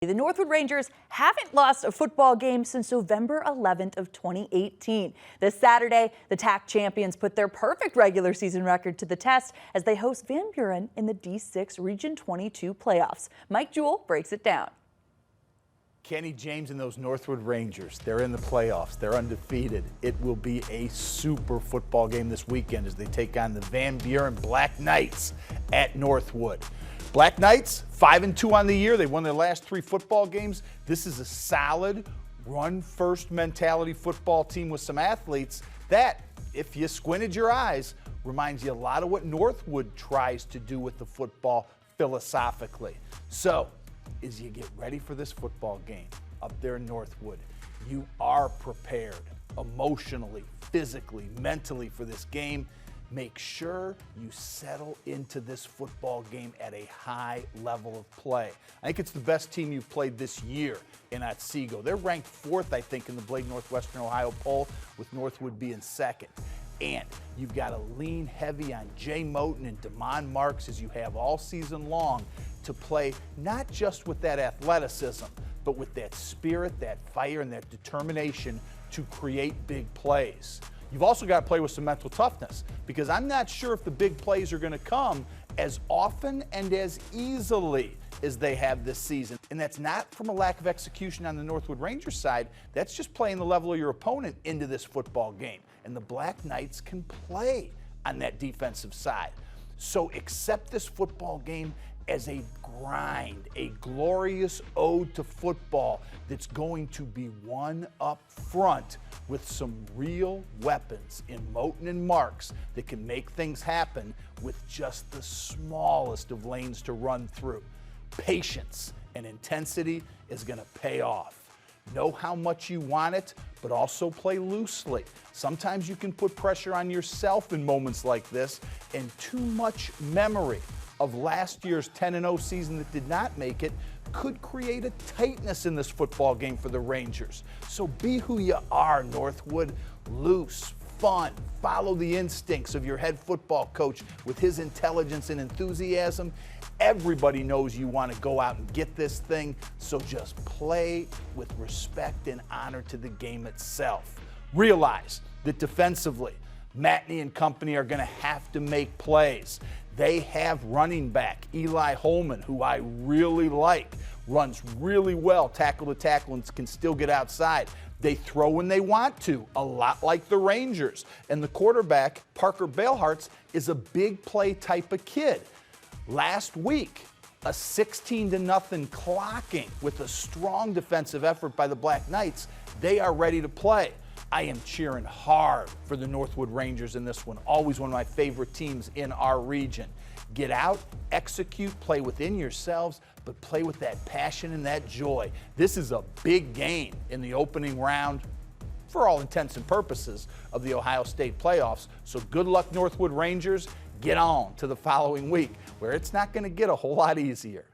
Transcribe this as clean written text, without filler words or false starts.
The Northwood Rangers haven't lost a football game since November 11th of 2018. This Saturday, the TAC champions put their perfect regular season record to the test as they host Van Buren in the D6 Region 22 playoffs. Mike Jewell breaks it down. Kenny James and those Northwood Rangers, they're in the playoffs. They're undefeated. It will be a super football game this weekend as they take on the Van Buren Black Knights at Northwood. Black Knights, 5-2 on the year. They won their last 3 football games. This is a solid run-first mentality football team with some athletes that, if you squinted your eyes, reminds you a lot of what Northwood tries to do with the football philosophically. So, as you get ready for this football game up there in Northwood, you are prepared emotionally, physically, mentally for this game. Make sure you settle into this football game at a high level of play. I think it's the best team you've played this year in Otsego. They're ranked 4th, I think, in the Blade Northwestern Ohio poll, with Northwood being 2nd. And you've got to lean heavy on Jay Moten and Damon Marks, as you have all season long, to play not just with that athleticism, but with that spirit, that fire, and that determination to create big plays. You've also got to play with some mental toughness, because I'm not sure if the big plays are going to come as often and as easily as they have this season. And that's not from a lack of execution on the Northwood Rangers side. That's just playing the level of your opponent into this football game. And the Black Knights can play on that defensive side. So accept this football game as a grind, a glorious ode to football that's going to be won up front with some real weapons in Moten and Marks that can make things happen with just the smallest of lanes to run through. Patience and intensity is going to pay off. Know how much you want it, but also play loosely. Sometimes you can put pressure on yourself in moments like this, and too much memory of last year's 10-0 season that did not make it could create a tightness in this football game for the Rangers. So be who you are, Northwood. Loose, fun, follow the instincts of your head football coach with his intelligence and enthusiasm. Everybody knows you want to go out and get this thing, so just play with respect and honor to the game itself. Realize that defensively, Matney and company are going to have to make plays. They have running back Eli Holman, who I really like, runs really well, tackle to tackle, and can still get outside. They throw when they want to, a lot like the Rangers. And the quarterback, Parker Bailhartz, is a big play type of kid. Last week, a 16-0 clocking with a strong defensive effort by the Black Knights. They are ready to play. I am cheering hard for the Northwood Rangers in this one. Always one of my favorite teams in our region. Get out, execute, play within yourselves, but play with that passion and that joy. This is a big game in the opening round, for all intents and purposes, of the Ohio State playoffs. So good luck, Northwood Rangers. Get on to the following week, where it's not going to get a whole lot easier.